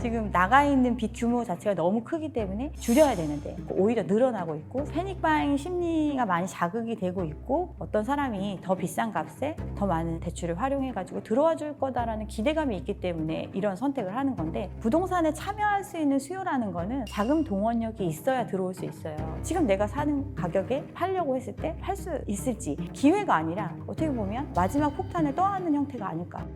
지금 나가 있는 빚 규모 자체가 너무 크기 때문에 줄여야 되는데 오히려 늘어나고 있고, 패닉바잉 심리가 많이 자극이 되고 있고, 어떤 사람이 더 비싼 값에 더 많은 대출을 활용해가지고 들어와 줄 거다라는 기대감이 있기 때문에 이런 선택을 하는 건데, 부동산에 참여할 수 있는 수요라는 거는 자금 동원력이 있어야 들어올 수 있어요. 지금 내가 사는 가격에 팔려고 했을 때 팔 수 있을지, 기회가 아니라 어떻게 보면 마지막 폭탄을 떠안는 형태가 아닐까.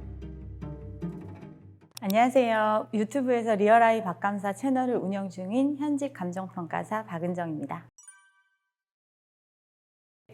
안녕하세요. 유튜브에서 리얼아이 박감사 채널을 운영 중인 현직 감정평가사 박은정입니다.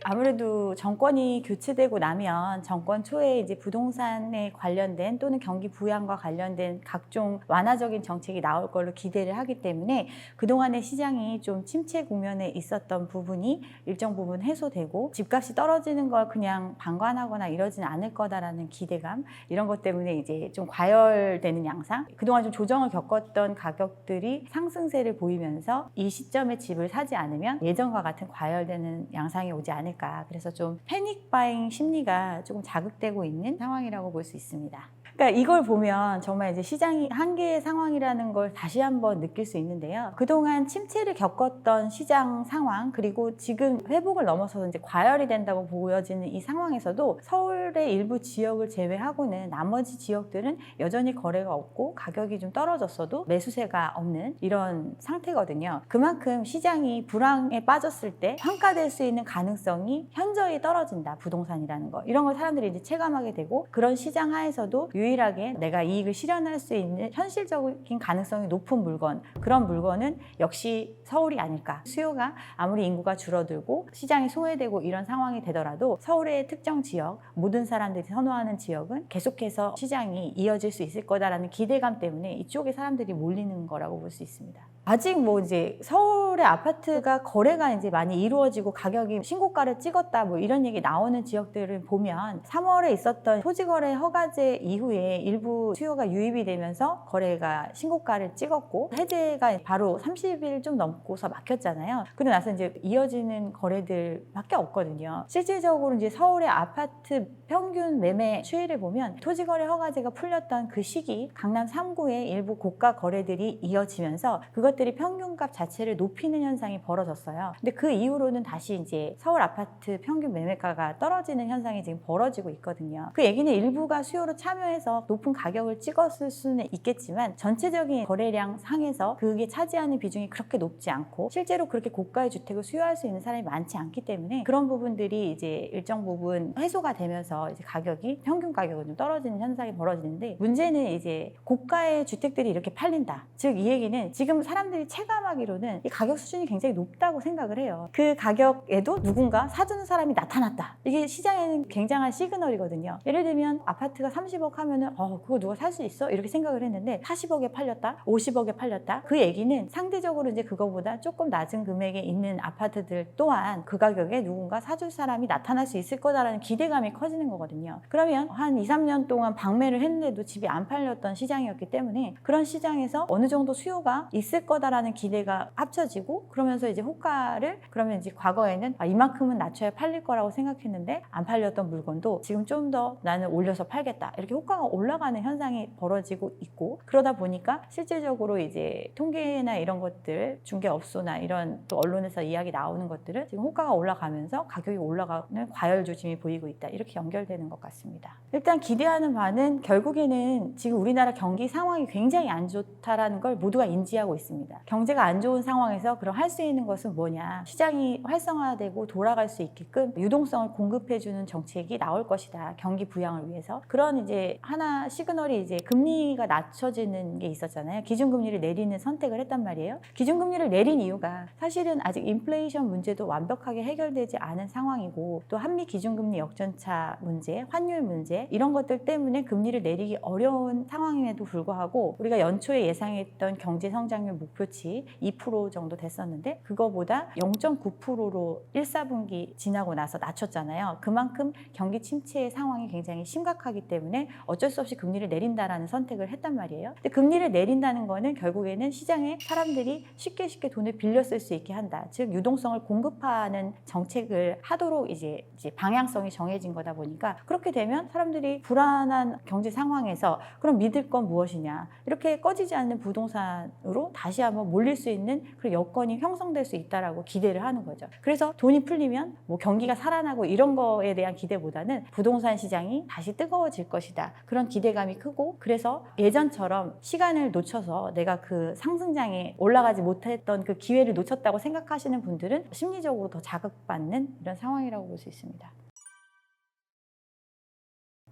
아무래도 정권이 교체되고 나면 정권 초에 이제 부동산에 관련된 또는 경기 부양과 관련된 각종 완화적인 정책이 나올 걸로 기대를 하기 때문에 그동안의 시장이 좀 침체 국면에 있었던 부분이 일정 부분 해소되고, 집값이 떨어지는 걸 그냥 방관하거나 이러지는 않을 거다라는 기대감, 이런 것 때문에 이제 좀 과열되는 양상, 그동안 좀 조정을 겪었던 가격들이 상승세를 보이면서 이 시점에 집을 사지 않으면 예전과 같은 과열되는 양상이 오지 않을까. 그래서 좀 패닉 바잉 심리가 조금 자극되고 있는 상황이라고 볼 수 있습니다. 그러니까 이걸 보면 정말 이제 시장이 한계의 상황이라는 걸 다시 한번 느낄 수 있는데요. 그동안 침체를 겪었던 시장 상황, 그리고 지금 회복을 넘어서서 이제 과열이 된다고 보여지는 이 상황에서도 서울의 일부 지역을 제외하고는 나머지 지역들은 여전히 거래가 없고 가격이 좀 떨어졌어도 매수세가 없는 이런 상태거든요. 그만큼 시장이 불황에 빠졌을 때 환가될 수 있는 가능성이 현저히 떨어진다, 부동산이라는 거. 이런 걸 사람들이 이제 체감하게 되고, 그런 시장 하에서도 유일하게 내가 이익을 실현할 수 있는 현실적인 가능성이 높은 물건, 그런 물건은 역시 서울이 아닐까. 수요가 아무리 인구가 줄어들고 시장이 소외되고 이런 상황이 되더라도 서울의 특정 지역, 모든 사람들이 선호하는 지역은 계속해서 시장이 이어질 수 있을 거다라는 기대감 때문에 이쪽에 사람들이 몰리는 거라고 볼 수 있습니다. 아직 뭐 이제 서울의 아파트가 거래가 이제 많이 이루어지고 가격이 신고가를 찍었다 뭐 이런 얘기 나오는 지역들을 보면 3월에 있었던 토지거래 허가제 이후에 일부 수요가 유입이 되면서 거래가 신고가를 찍었고, 해제가 바로 30일 좀 넘고서 막혔잖아요. 그러고 나서 이제 이어지는 거래들밖에 없거든요. 실질적으로 이제 서울의 아파트 평균 매매 추이를 보면 토지거래 허가제가 풀렸던 그 시기, 강남 3구의 일부 고가 거래들이 이어지면서 그것들이 평균값 자체를 높이는 현상이 벌어졌어요. 근데 그 이후로는 다시 이제 서울 아파트 평균 매매가가 떨어지는 현상이 지금 벌어지고 있거든요. 그 얘기는 일부가 수요로 참여해서 높은 가격을 찍었을 수는 있겠지만, 전체적인 거래량 상에서 그게 차지하는 비중이 그렇게 높지 않고 실제로 그렇게 고가의 주택을 수요할 수 있는 사람이 많지 않기 때문에 그런 부분들이 이제 일정 부분 해소가 되면서 이제 가격이, 평균 가격은 좀 떨어지는 현상이 벌어지는데, 문제는 이제 고가의 주택들이 이렇게 팔린다. 즉 이 얘기는 지금 사람들이 체감하기로는 이 가격 수준이 굉장히 높다고 생각을 해요. 그 가격에도 누군가 사주는 사람이 나타났다. 이게 시장에는 굉장한 시그널이거든요. 예를 들면 아파트가 30억 하면은 그거 누가 살 수 있어? 이렇게 생각을 했는데 40억에 팔렸다, 50억에 팔렸다. 그 얘기는 상대적으로 이제 그거보다 조금 낮은 금액에 있는 아파트들 또한 그 가격에 누군가 사줄 사람이 나타날 수 있을 거다라는 기대감이 커지는 거거든요. 그러면 한 2, 3년 동안 방매를 했는데도 집이 안 팔렸던 시장이었기 때문에 그런 시장에서 어느 정도 수요가 있을 거다라는 기대가 합쳐지고, 그러면서 이제 호가를, 그러면 이제 과거에는 이만큼은 낮춰야 팔릴 거라고 생각했는데 안 팔렸던 물건도 지금 좀 더 나는 올려서 팔겠다, 이렇게 호가가 올라가는 현상이 벌어지고 있고, 그러다 보니까 실질적으로 이제 통계나 이런 것들, 중개업소나 이런 또 언론에서 이야기 나오는 것들은 지금 호가가 올라가면서 가격이 올라가는 과열 조짐이 보이고 있다, 이렇게 연결되는 것 같습니다. 일단 기대하는 바는 결국에는 지금 우리나라 경기 상황이 굉장히 안 좋다라는 걸 모두가 인지하고 있습니다. 경제가 안 좋은 상황에서 그럼 할 수 있는 것은 뭐냐, 시장이 활성화되고 돌아갈 수 있게끔 유동성을 공급해주는 정책이 나올 것이다, 경기 부양을 위해서. 그런 이제 하나 시그널이 이제 금리가 낮춰지는 게 있었잖아요. 기준금리를 내리는 선택을 했단 말이에요. 기준금리를 내린 이유가 사실은 아직 인플레이션 문제도 완벽하게 해결되지 않은 상황이고, 또 한미 기준금리 역전차 문제, 환율 문제, 이런 것들 때문에 금리를 내리기 어려운 상황임에도 불구하고 우리가 연초에 예상했던 경제 성장률 목표치 2% 정도 됐었는데 그거보다 0.9%로 1, 4분기 지나고 나서 낮췄잖아요. 그만큼 경기 침체의 상황이 굉장히 심각하기 때문에 어쩔 수 없이 금리를 내린다라는 선택을 했단 말이에요. 근데 금리를 내린다는 거는 결국에는 시장에 사람들이 쉽게 돈을 빌려 쓸 수 있게 한다. 즉 유동성을 공급하는 정책을 하도록 이제 방향성이 정해진 거다 보니까 그렇게 되면 사람들이 불안한 경제 상황에서 그럼 믿을 건 무엇이냐, 이렇게 꺼지지 않는 부동산으로 다시 한번 몰릴 수 있는 그런 여건이 형성될 수 있다라고 기대를 하는 거죠. 그래서 돈이 풀리면 뭐 경기가 살아나고 이런 거에 대한 기대보다는 부동산 시장이 다시 뜨거워질 것이다, 그런 기대감이 크고, 그래서 예전처럼 시간을 놓쳐서 내가 그 상승장에 올라가지 못했던 그 기회를 놓쳤다고 생각하시는 분들은 심리적으로 더 자극받는 이런 상황이라고 볼 수 있습니다.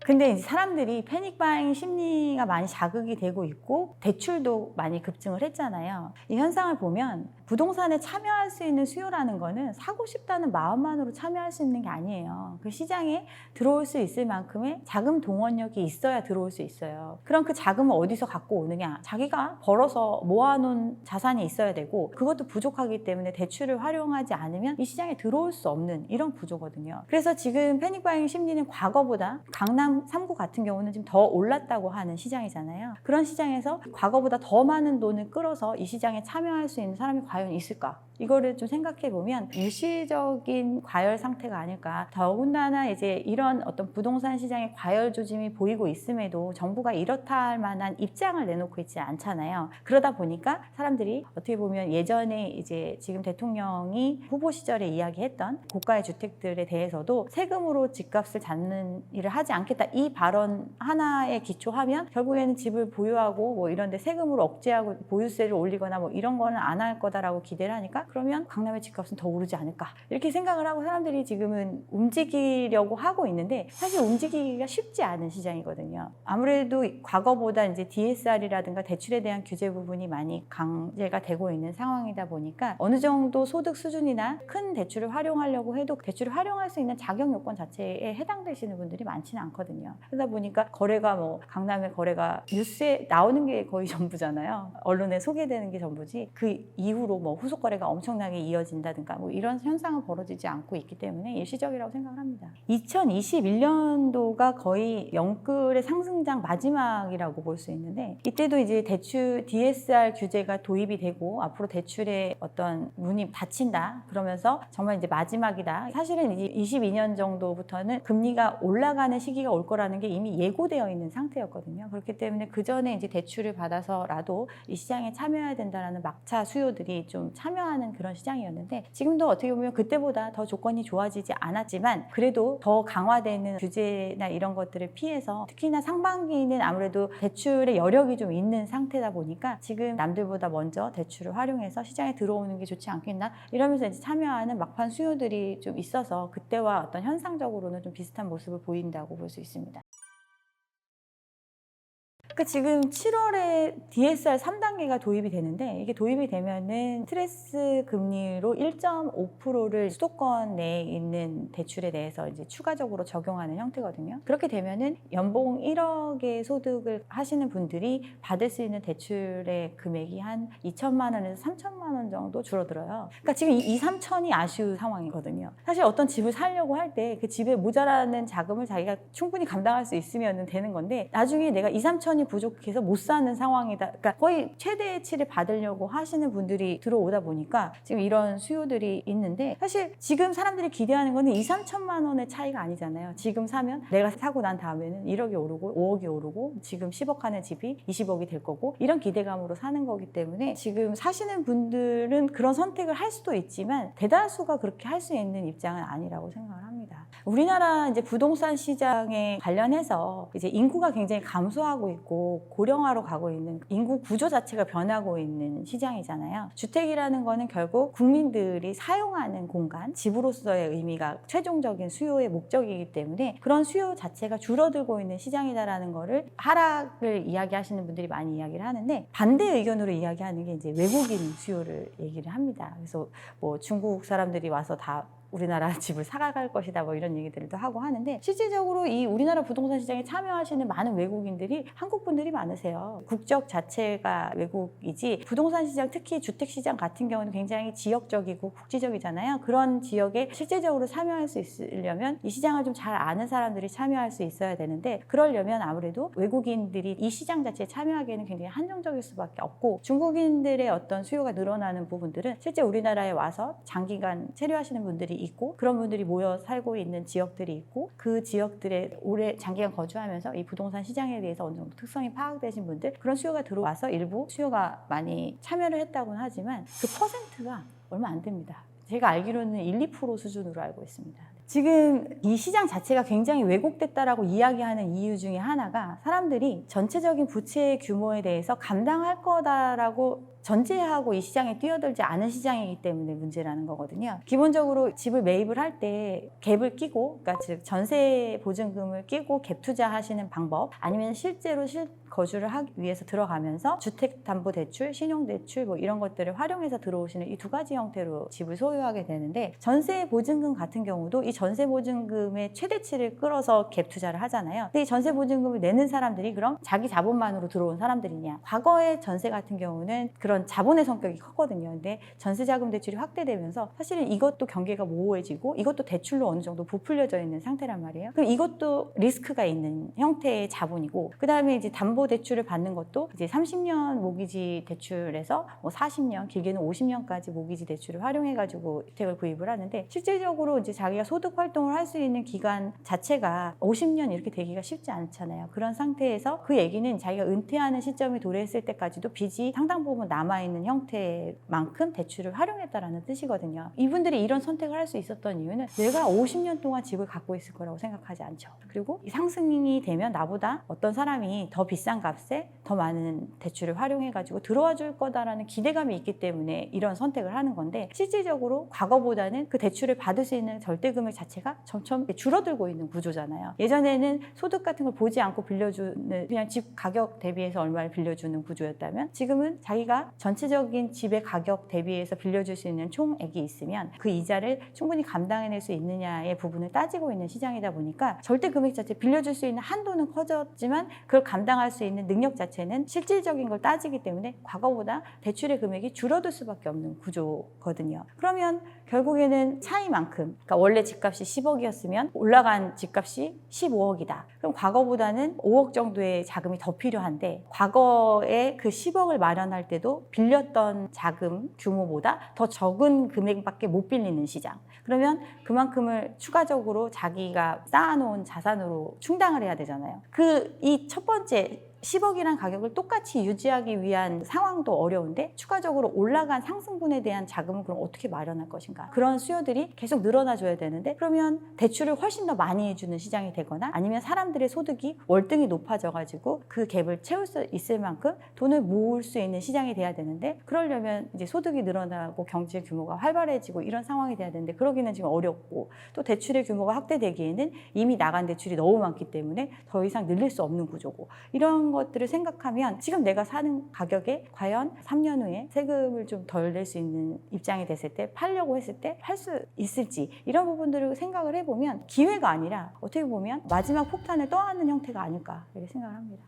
근데 이제 사람들이 패닉바잉 심리가 많이 자극이 되고 있고 대출도 많이 급증을 했잖아요. 이 현상을 보면 부동산에 참여할 수 있는 수요라는 거는 사고 싶다는 마음만으로 참여할 수 있는 게 아니에요. 그 시장에 들어올 수 있을 만큼의 자금 동원력이 있어야 들어올 수 있어요. 그럼 그 자금을 어디서 갖고 오느냐? 자기가 벌어서 모아놓은 자산이 있어야 되고, 그것도 부족하기 때문에 대출을 활용하지 않으면 이 시장에 들어올 수 없는 이런 구조거든요. 그래서 지금 패닉바잉 심리는 과거보다 강남 3구 같은 경우는 지금 더 올랐다고 하는 시장이잖아요. 그런 시장에서 과거보다 더 많은 돈을 끌어서 이 시장에 참여할 수 있는 사람이 과연 있을까? 이거를 좀 생각해 보면 일시적인 과열 상태가 아닐까. 더군다나 이제 이런 어떤 부동산 시장의 과열 조짐이 보이고 있음에도 정부가 이렇다 할 만한 입장을 내놓고 있지 않잖아요. 그러다 보니까 사람들이 어떻게 보면 예전에 이제 지금 대통령이 후보 시절에 이야기했던 고가의 주택들에 대해서도 세금으로 집값을 잡는 일을 하지 않겠다, 이 발언 하나에 기초하면 결국에는 집을 보유하고 뭐 이런 데 세금으로 억제하고 보유세를 올리거나 뭐 이런 거는 안 할 거다라고 기대를 하니까 그러면 강남의 집값은 더 오르지 않을까, 이렇게 생각을 하고 사람들이 지금은 움직이려고 하고 있는데 사실 움직이기가 쉽지 않은 시장이거든요. 아무래도 과거보다 이제 DSR이라든가 대출에 대한 규제 부분이 많이 강제가 되고 있는 상황이다 보니까 어느 정도 소득 수준이나 큰 대출을 활용하려고 해도 대출을 활용할 수 있는 자격 요건 자체에 해당되시는 분들이 많지는 않거든요. 그러다 보니까 거래가 뭐 강남의 거래가 뉴스에 나오는 게 거의 전부잖아요. 언론에 소개되는 게 전부지 그 이후로 뭐 후속 거래가 엄청나게 이어진다든가 뭐 이런 현상은 벌어지지 않고 있기 때문에 일시적이라고 생각을 합니다. 2021년도가 거의 영끌의 상승장 마지막이라고 볼 수 있는데, 이때도 이제 대출 DSR 규제가 도입이 되고 앞으로 대출의 어떤 문이 닫힌다 그러면서 정말 이제 마지막이다. 사실은 이제 22년 정도부터는 금리가 올라가는 시기가 올 거라는 게 이미 예고되어 있는 상태였거든요. 그렇기 때문에 그 전에 이제 대출을 받아서라도 이 시장에 참여해야 된다라는 막차 수요들이 좀 참여하는 그런 시장이었는데, 지금도 어떻게 보면 그때보다 더 조건이 좋아지지 않았지만 그래도 더 강화되는 규제나 이런 것들을 피해서 특히나 상반기는 아무래도 대출의 여력이 좀 있는 상태다 보니까 지금 남들보다 먼저 대출을 활용해서 시장에 들어오는 게 좋지 않겠나, 이러면서 이제 참여하는 막판 수요들이 좀 있어서 그때와 어떤 현상적으로는 좀 비슷한 모습을 보인다고 볼 수 있습니다. 그러니까 지금 7월에 DSR 3단계가 도입이 되는데, 이게 도입이 되면은 스트레스 금리로 1.5%를 수도권 내에 있는 대출에 대해서 이제 추가적으로 적용하는 형태거든요. 그렇게 되면은 연봉 1억의 소득을 하시는 분들이 받을 수 있는 대출의 금액이 한 2천만 원에서 3천만 원 정도 줄어들어요. 그러니까 지금 2, 3천이 아쉬운 상황이거든요. 사실 어떤 집을 사려고 할 때 그 집에 모자라는 자금을 자기가 충분히 감당할 수 있으면 되는 건데, 나중에 내가 2, 3천이 부족해서 못 사는 상황이다. 그러니까 거의 최대치를 받으려고 하시는 분들이 들어오다 보니까 지금 이런 수요들이 있는데, 사실 지금 사람들이 기대하는 거는 2, 3천만 원의 차이가 아니잖아요. 지금 사면 내가 사고 난 다음에는 1억이 오르고 5억이 오르고 지금 10억 하는 집이 20억이 될 거고, 이런 기대감으로 사는 거기 때문에 지금 사시는 분들은 그런 선택을 할 수도 있지만 대다수가 그렇게 할 수 있는 입장은 아니라고 생각을 합니다. 우리나라 이제 부동산 시장에 관련해서 이제 인구가 굉장히 감소하고 있고 고령화로 가고 있는, 인구 구조 자체가 변하고 있는 시장이잖아요. 주택이라는 거는 결국 국민들이 사용하는 공간, 집으로서의 의미가 최종적인 수요의 목적이기 때문에 그런 수요 자체가 줄어들고 있는 시장이다라는 거를 하락을 이야기하시는 분들이 많이 이야기를 하는데, 반대 의견으로 이야기하는 게 이제 외국인 수요를 얘기를 합니다. 그래서 뭐 중국 사람들이 와서 다 우리나라 집을 사갈 것이다 뭐 이런 얘기들도 하고 하는데 실질적으로 이 우리나라 부동산 시장에 참여하시는 많은 외국인들이 한국 분들이 많으세요. 국적 자체가 외국이지 부동산 시장 특히 주택 시장 같은 경우는 굉장히 지역적이고 국지적이잖아요. 그런 지역에 실제적으로 참여할 수 있으려면 이 시장을 좀 잘 아는 사람들이 참여할 수 있어야 되는데 그러려면 아무래도 외국인들이 이 시장 자체에 참여하기에는 굉장히 한정적일 수밖에 없고 중국인들의 어떤 수요가 늘어나는 부분들은 실제 우리나라에 와서 장기간 체류하시는 분들이 있고 그런 분들이 모여 살고 있는 지역들이 있고 그 지역들에 오래 장기간 거주하면서 이 부동산 시장에 대해서 어느 정도 특성이 파악되신 분들 그런 수요가 들어와서 일부 수요가 많이 참여를 했다고는 하지만 그 퍼센트가 얼마 안 됩니다. 제가 알기로는 1, 2% 수준으로 알고 있습니다. 지금 이 시장 자체가 굉장히 왜곡됐다라고 이야기하는 이유 중에 하나가 사람들이 전체적인 부채 규모에 대해서 감당할 거다라고 전제하고 이 시장에 뛰어들지 않은 시장이기 때문에 문제라는 거거든요. 기본적으로 집을 매입을 할 때 갭을 끼고, 그러니까 즉 전세 보증금을 끼고 갭 투자하시는 방법, 아니면 실제로 거주를 하기 위해서 들어가면서 주택담보대출, 신용대출 뭐 이런 것들을 활용해서 들어오시는 이 두 가지 형태로 집을 소유하게 되는데 전세 보증금 같은 경우도 이 전세 보증금의 최대치를 끌어서 갭 투자를 하잖아요. 근데 이 전세 보증금을 내는 사람들이 그럼 자기 자본만으로 들어온 사람들이냐? 과거의 전세 같은 경우는 그런 자본의 성격이 컸거든요. 근데 전세자금 대출이 확대되면서 사실은 이것도 경계가 모호해지고 이것도 대출로 어느 정도 부풀려져 있는 상태란 말이에요. 그럼 이것도 리스크가 있는 형태의 자본이고 그 다음에 이제 담보대출을 받는 것도 이제 30년 모기지 대출에서 뭐 40년, 길게는 50년까지 모기지 대출을 활용해가지고 주택을 구입을 하는데 실질적으로 이제 자기가 소득 활동을 할 수 있는 기간 자체가 50년 이렇게 되기가 쉽지 않잖아요. 그런 상태에서 그 얘기는 자기가 은퇴하는 시점이 도래했을 때까지도 빚이 상당 부분 남아있는 형태만큼 대출을 활용했다라는 뜻이거든요. 이분들이 이런 선택을 할 수 있었던 이유는 내가 50년 동안 집을 갖고 있을 거라고 생각하지 않죠. 그리고 상승이 되면 나보다 어떤 사람이 더 비싼 값에 더 많은 대출을 활용해가지고 들어와 줄 거다라는 기대감이 있기 때문에 이런 선택을 하는 건데 실질적으로 과거보다는 그 대출을 받을 수 있는 절대금액 자체가 점점 줄어들고 있는 구조잖아요. 예전에는 소득 같은 걸 보지 않고 빌려주는 그냥 집 가격 대비해서 얼마를 빌려주는 구조였다면 지금은 자기가 전체적인 집의 가격 대비해서 빌려줄 수 있는 총액이 있으면 그 이자를 충분히 감당해낼 수 있느냐의 부분을 따지고 있는 시장이다 보니까 절대 금액 자체 빌려줄 수 있는 한도는 커졌지만 그걸 감당할 수 있는 능력 자체는 실질적인 걸 따지기 때문에 과거보다 대출의 금액이 줄어들 수밖에 없는 구조거든요. 그러면 결국에는 차이만큼 그러니까 원래 집값이 10억이었으면 올라간 집값이 15억이다. 그럼 과거보다는 5억 정도의 자금이 더 필요한데 과거에 그 10억을 마련할 때도 빌렸던 자금 규모보다 더 적은 금액밖에 못 빌리는 시장. 그러면 그만큼을 추가적으로 자기가 쌓아놓은 자산으로 충당을 해야 되잖아요. 이 첫 번째 10억이란 가격을 똑같이 유지하기 위한 상황도 어려운데 추가적으로 올라간 상승분에 대한 자금은 그럼 어떻게 마련할 것인가? 그런 수요들이 계속 늘어나줘야 되는데 그러면 대출을 훨씬 더 많이 해주는 시장이 되거나 아니면 사람들의 소득이 월등히 높아져가지고 그 갭을 채울 수 있을 만큼 돈을 모을 수 있는 시장이 돼야 되는데 그러려면 이제 소득이 늘어나고 경제 규모가 활발해지고 이런 상황이 돼야 되는데 그러기는 지금 어렵고 또 대출의 규모가 확대되기에는 이미 나간 대출이 너무 많기 때문에 더 이상 늘릴 수 없는 구조고 이런 것들을 생각하면 지금 내가 사는 가격에 과연 3년 후에 세금을 좀 덜 낼 수 있는 입장이 됐을 때 팔려고 했을 때 팔 수 있을지 이런 부분들을 생각을 해보면 기회가 아니라 어떻게 보면 마지막 폭탄을 떠안는 형태가 아닐까 이렇게 생각을 합니다.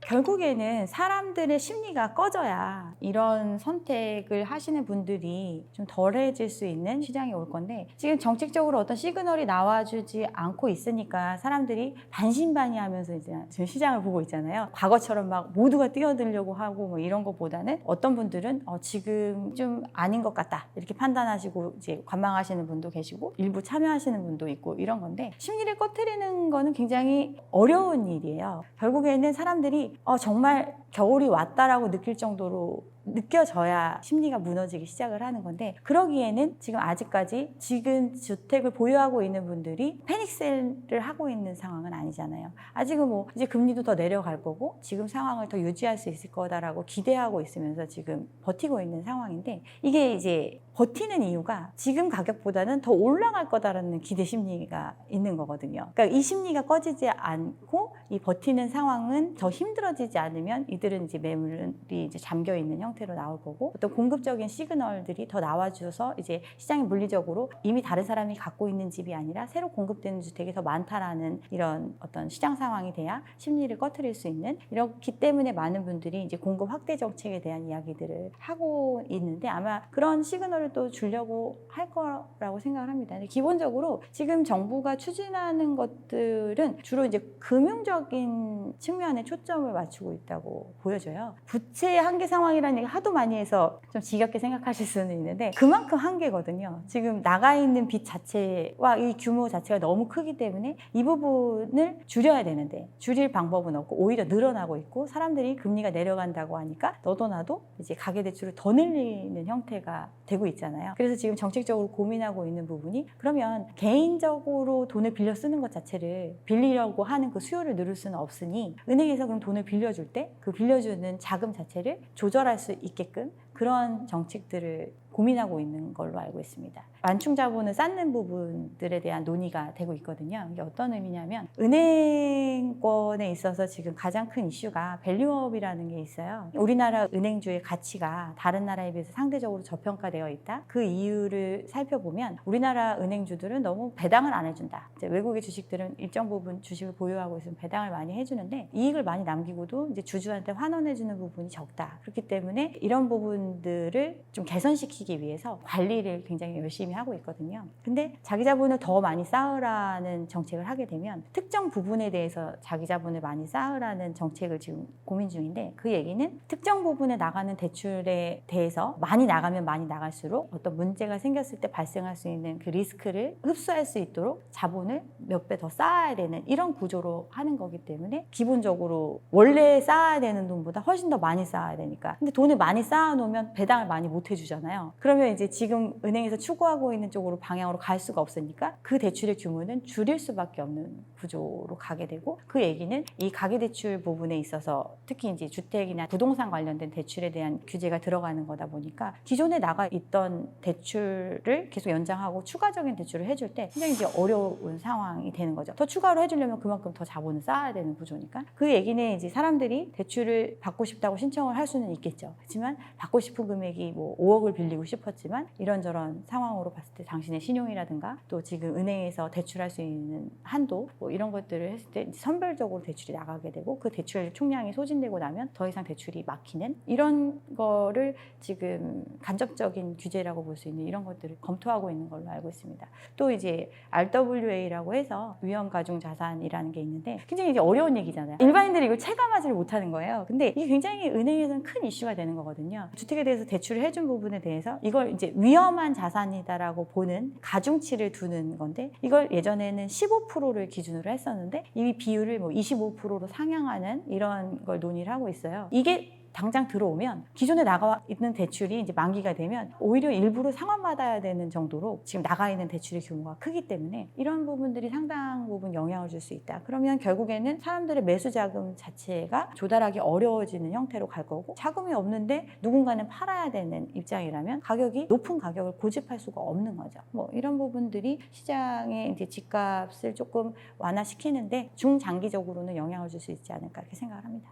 결국에는 사람들의 심리가 꺼져야 이런 선택을 하시는 분들이 좀 덜해질 수 있는 시장이 올 건데 지금 정책적으로 어떤 시그널이 나와주지 않고 있으니까 사람들이 반신반의하면서 이제 지금 시장을 보고 있잖아요. 과거처럼 막 모두가 뛰어들려고 하고 뭐 이런 것보다는 어떤 분들은 지금 좀 아닌 것 같다 이렇게 판단하시고 이제 관망하시는 분도 계시고 일부 참여하시는 분도 있고 이런 건데 심리를 꺼트리는 거는 굉장히 어려운 일이에요. 결국에는 사람들이 정말 겨울이 왔다라고 느낄 정도로 느껴져야 심리가 무너지기 시작을 하는 건데 그러기에는 지금 아직까지 지금 주택을 보유하고 있는 분들이 패닉셀을 하고 있는 상황은 아니잖아요. 아직은 뭐 이제 금리도 더 내려갈 거고 지금 상황을 더 유지할 수 있을 거다라고 기대하고 있으면서 지금 버티고 있는 상황인데 이게 이제 버티는 이유가 지금 가격보다는 더 올라갈 거다라는 기대 심리가 있는 거거든요. 그러니까 이 심리가 꺼지지 않고 이 버티는 상황은 더 힘들어지지 않으면 이들은 이제 매물이 이제 잠겨 있는 형태로 나올 거고, 어떤 공급적인 시그널들이 더 나와줘서 이제 시장이 물리적으로 이미 다른 사람이 갖고 있는 집이 아니라 새로 공급되는 주택이 더 많다라는 이런 어떤 시장 상황이 돼야 심리를 꺼트릴 수 있는, 이렇기 때문에 많은 분들이 이제 공급 확대 정책에 대한 이야기들을 하고 있는데, 아마 그런 시그널을 또 주려고 할 거라고 생각을 합니다. 근데 기본적으로 지금 정부가 추진하는 것들은 주로 이제 금융적인 측면에 초점을 맞추고 있다고 보여져요. 부채 한계 상황이라는 얘기 하도 많이 해서 좀 지겹게 생각하실 수는 있는데, 그만큼 한계거든요. 지금 나가 있는 빚 자체와 이 규모 자체가 너무 크기 때문에 이 부분을 줄여야 되는데 줄일 방법은 없고 오히려 늘어나고 있고, 사람들이 금리가 내려간다고 하니까 너도 나도 이제 가계대출을 더 늘리는 형태가 되고 있잖아요. 그래서 지금 정책적으로 고민하고 있는 부분이, 그러면 개인적으로 돈을 빌려 쓰는 것 자체를, 빌리려고 하는 그 수요를 누를 수는 없으니 은행에서 그럼 돈을 빌려줄 때 그 빌려주는 자금 자체를 조절할 수 있게끔 그런 정책들을 고민하고 있는 걸로 알고 있습니다. 완충 자본을 쌓는 부분들에 대한 논의가 되고 있거든요. 이게 어떤 의미냐면, 은행권에 있어서 지금 가장 큰 이슈가 밸류업이라는 게 있어요. 우리나라 은행주의 가치가 다른 나라에 비해서 상대적으로 저평가되어 있다. 그 이유를 살펴보면 우리나라 은행주들은 너무 배당을 안 해준다. 이제 외국의 주식들은 일정 부분 주식을 보유하고 있으면 배당을 많이 해주는데 이익을 많이 남기고도 이제 주주한테 환원해주는 부분이 적다. 그렇기 때문에 이런 부분들을 좀 개선시키기 위해서 관리를 굉장히 열심히 하고 있거든요. 근데 자기 자본을 더 많이 쌓으라는 정책을 하게 되면 특정 부분에 대해서 자기 자본을 많이 쌓으라는 정책을 지금 고민 중인데, 그 얘기는 특정 부분에 나가는 대출에 대해서 많이 나가면 많이 나갈수록 어떤 문제가 생겼을 때 발생할 수 있는 그 리스크를 흡수할 수 있도록 자본을 몇 배 더 쌓아야 되는 이런 구조로 하는 거기 때문에, 기본적으로 원래 쌓아야 되는 돈보다 훨씬 더 많이 쌓아야 되니까, 근데 돈을 많이 쌓아 놓으면 배당을 많이 못 해주잖아요. 그러면 이제 지금 은행에서 추구하고 있는 쪽으로 방향으로 갈 수가 없으니까 그 대출의 규모는 줄일 수밖에 없는 구조로 가게 되고, 그 얘기는 이 가계대출 부분에 있어서 특히 이제 주택이나 부동산 관련된 대출에 대한 규제가 들어가는 거다 보니까 기존에 나가 있던 대출을 계속 연장하고 추가적인 대출을 해줄 때 굉장히 이제 어려운 상황이 되는 거죠. 더 추가로 해주려면 그만큼 더 자본을 쌓아야 되는 구조니까. 그 얘기는 이제 사람들이 대출을 받고 싶다고 신청을 할 수는 있겠죠. 그렇지만 받고 싶은 금액이 뭐 5억을 빌리고 싶었지만 이런저런 상황으로 봤을 때 당신의 신용이라든가 또 지금 은행에서 대출할 수 있는 한도 뭐 이런 것들을 했을 때 선별적으로 대출이 나가게 되고, 그 대출 총량이 소진되고 나면 더 이상 대출이 막히는 이런 거를 지금 간접적인 규제라고 볼 수 있는 이런 것들을 검토하고 있는 걸로 알고 있습니다. 또 이제 RWA라고 해서 위험가중자산이라는 게 있는데 굉장히 이제 어려운 얘기잖아요. 일반인들이 이걸 체감하지를 못하는 거예요. 근데 이게 굉장히 은행에서는 큰 이슈가 되는 거거든요. 주택에 대해서 대출을 해준 부분에 대해서 이걸 이제 위험한 자산이다라고 보는 가중치를 두는 건데, 이걸 예전에는 15%를 기준으로 했었는데 이 비율을 뭐 25%로 상향하는 이런 걸 논의를 하고 있어요. 이게 당장 들어오면 기존에 나가 있는 대출이 이제 만기가 되면 오히려 일부러 상환받아야 되는 정도로 지금 나가 있는 대출의 규모가 크기 때문에 이런 부분들이 상당 부분 영향을 줄 수 있다. 그러면 결국에는 사람들의 매수 자금 자체가 조달하기 어려워지는 형태로 갈 거고, 자금이 없는데 누군가는 팔아야 되는 입장이라면 가격이 높은 가격을 고집할 수가 없는 거죠. 뭐 이런 부분들이 시장의 이제 집값을 조금 완화시키는데 중장기적으로는 영향을 줄 수 있지 않을까 이렇게 생각을 합니다.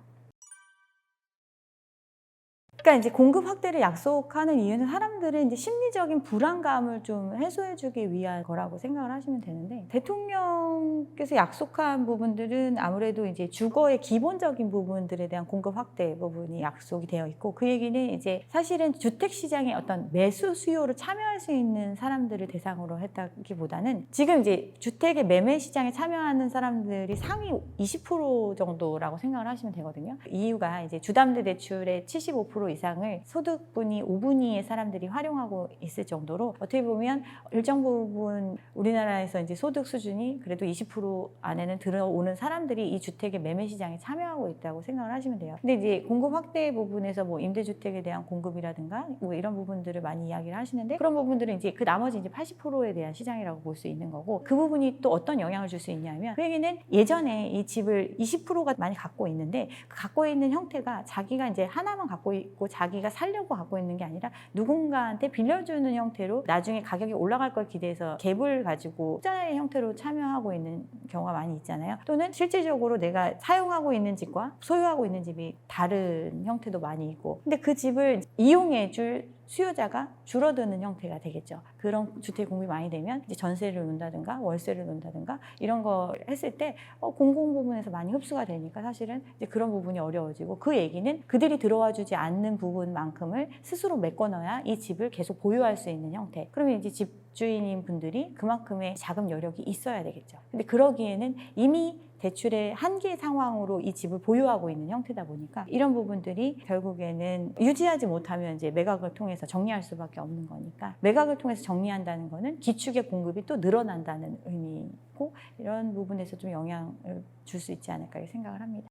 그러니까 이제 공급 확대를 약속하는 이유는 사람들의 이제 심리적인 불안감을 좀 해소해주기 위한 거라고 생각을 하시면 되는데, 대통령께서 약속한 부분들은 아무래도 이제 주거의 기본적인 부분들에 대한 공급 확대 부분이 약속이 되어 있고, 그 얘기는 이제 사실은 주택 시장의 어떤 매수 수요를 참여할 수 있는 사람들을 대상으로 했다기보다는 지금 이제 주택의 매매 시장에 참여하는 사람들이 상위 20% 정도라고 생각을 하시면 되거든요. 이유가 이제 주담대 대출의 75% 이상을 소득분위 5분위의 사람들이 활용하고 있을 정도로, 어떻게 보면 일정 부분 우리나라에서 이제 소득 수준이 그래도 20% 안에는 들어오는 사람들이 이 주택의 매매 시장에 참여하고 있다고 생각을 하시면 돼요. 근데 이제 공급 확대 부분에서 뭐 임대주택에 대한 공급이라든가 뭐 이런 부분들을 많이 이야기를 하시는데, 그런 부분들은 이제 그 나머지 이제 80%에 대한 시장이라고 볼 수 있는 거고, 그 부분이 또 어떤 영향을 줄 수 있냐면, 그 얘기는 예전에 이 집을 20%가 많이 갖고 있는데 그 갖고 있는 형태가 자기가 이제 하나만 갖고 있고 자기가 살려고 갖고 있는 게 아니라 누군가한테 빌려주는 형태로 나중에 가격이 올라갈 걸 기대해서 갭을 가지고 투자의 형태로 참여하고 있는 경우가 많이 있잖아요. 또는 실질적으로 내가 사용하고 있는 집과 소유하고 있는 집이 다른 형태도 많이 있고, 근데 그 집을 이용해 줄 수요자가 줄어드는 형태가 되겠죠. 그런 주택 공급이 많이 되면 이제 전세를 놓는다든가 월세를 놓는다든가 이런 거 했을 때 공공 부분에서 많이 흡수가 되니까 사실은 이제 그런 부분이 어려워지고, 그 얘기는 그들이 들어와 주지 않는 부분만큼을 스스로 메꿔넣어야 이 집을 계속 보유할 수 있는 형태. 그러면 이제 집주인인 분들이 그만큼의 자금 여력이 있어야 되겠죠. 근데 그러기에는 이미 대출의 한계 상황으로 이 집을 보유하고 있는 형태다 보니까 이런 부분들이 결국에는 유지하지 못하면 이제 매각을 통해서 정리할 수밖에 없는 거니까, 매각을 통해서 정리한다는 거는 기축의 공급이 또 늘어난다는 의미고, 이런 부분에서 좀 영향을 줄 수 있지 않을까 생각을 합니다.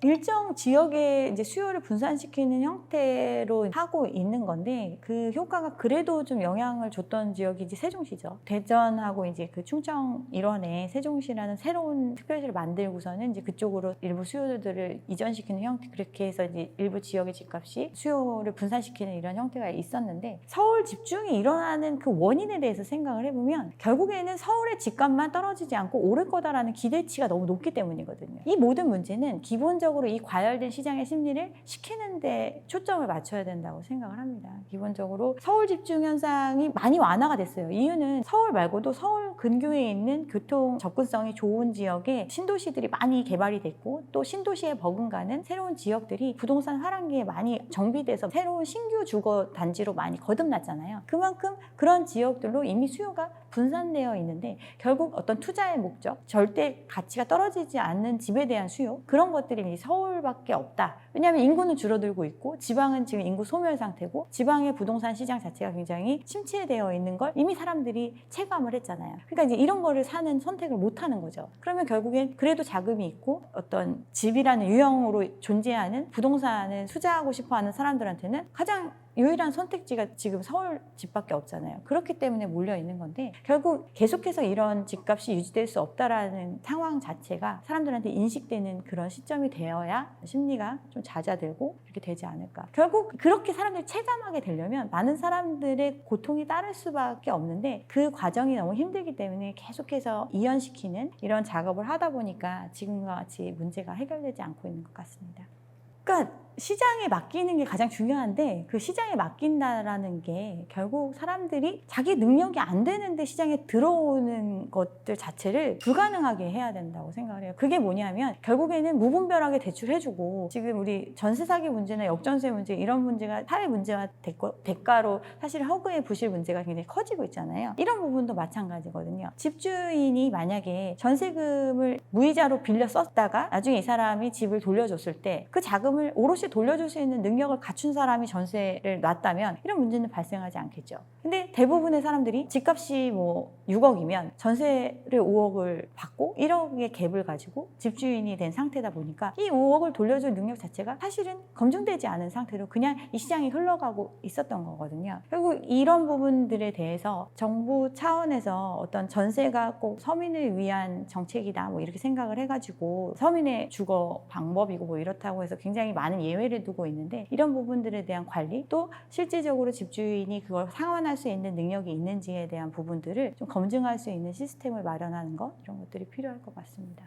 일정 지역에 이제 수요를 분산시키는 형태로 하고 있는 건데, 그 효과가 그래도 좀 영향을 줬던 지역이 이제 세종시죠. 대전하고 이제 그 충청 일원에 세종시라는 새로운 특별시를 만들고서는 이제 그쪽으로 일부 수요들을 이전시키는 형태, 그렇게 해서 이제 일부 지역의 집값이 수요를 분산시키는 이런 형태가 있었는데, 서울 집중이 일어나는 그 원인에 대해서 생각을 해보면 결국에는 서울의 집값만 떨어지지 않고 오를 거다라는 기대치가 너무 높기 때문이거든요. 이 모든 문제는 기본적으로 이 과열된 시장의 심리를 식히는 데 초점을 맞춰야 된다고 생각을 합니다. 기본적으로 서울 집중 현상이 많이 완화가 됐어요. 이유는 서울 말고도 서울 근교에 있는 교통 접근성이 좋은 지역에 신도시들이 많이 개발이 됐고, 또 신도시에 버금가는 새로운 지역들이 부동산 화랑기에 많이 정비돼서 새로운 신규 주거 단지로 많이 거듭났잖아요. 그만큼 그런 지역들로 이미 수요가 분산되어 있는데, 결국 어떤 투자의 목적, 절대 가치가 떨어지지 않는 집에 대한 수요, 그런 것들이 서울밖에 없다. 왜냐하면 인구는 줄어들고 있고 지방은 지금 인구 소멸 상태고 지방의 부동산 시장 자체가 굉장히 침체되어 있는 걸 이미 사람들이 체감을 했잖아요. 그러니까 이제 이런 거를 사는 선택을 못 하는 거죠. 그러면 결국엔 그래도 자금이 있고 어떤 집이라는 유형으로 존재하는 부동산을 투자하고 싶어 하는 사람들한테는 가장 유일한 선택지가 지금 서울 집밖에 없잖아요. 그렇기 때문에 몰려 있는 건데, 결국 계속해서 이런 집값이 유지될 수 없다라는 상황 자체가 사람들한테 인식되는 그런 시점이 되어야 심리가 좀 잦아들고 이렇게 되지 않을까. 결국 그렇게 사람들이 체감하게 되려면 많은 사람들의 고통이 따를 수밖에 없는데, 그 과정이 너무 힘들기 때문에 계속해서 이연시키는 이런 작업을 하다 보니까 지금과 같이 문제가 해결되지 않고 있는 것 같습니다. 그러니까 시장에 맡기는 게 가장 중요한데, 그 시장에 맡긴다라는 게 결국 사람들이 자기 능력이 안 되는데 시장에 들어오는 것들 자체를 불가능하게 해야 된다고 생각을 해요. 그게 뭐냐면 결국에는 무분별하게 대출해주고, 지금 우리 전세 사기 문제나 역전세 문제, 이런 문제가 사회 문제와 대가로 사실 허그의 부실 문제가 굉장히 커지고 있잖아요. 이런 부분도 마찬가지거든요. 집주인이 만약에 전세금을 무이자로 빌려 썼다가 나중에 이 사람이 집을 돌려줬을 때 그 자금을 오롯이 돌려줄 수 있는 능력을 갖춘 사람이 전세를 놨다면 이런 문제는 발생하지 않겠죠. 근데 대부분의 사람들이 집값이 뭐 6억이면 전세를 5억을 받고 1억의 갭을 가지고 집주인이 된 상태다 보니까 이 5억을 돌려줄 능력 자체가 사실은 검증되지 않은 상태로 그냥 이 시장이 흘러가고 있었던 거거든요. 결국 이런 부분들에 대해서 정부 차원에서 어떤 전세가 꼭 서민을 위한 정책이다 뭐 이렇게 생각을 해가지고 서민의 주거 방법이고 뭐 이렇다고 해서 굉장히 많은 예외를 두고 있는데, 이런 부분들에 대한 관리, 또 실질적으로 집주인이 그걸 상환할 수 있는 능력이 있는지에 대한 부분들을 좀 검증할 수 있는 시스템을 마련하는 것, 이런 것들이 필요할 것 같습니다.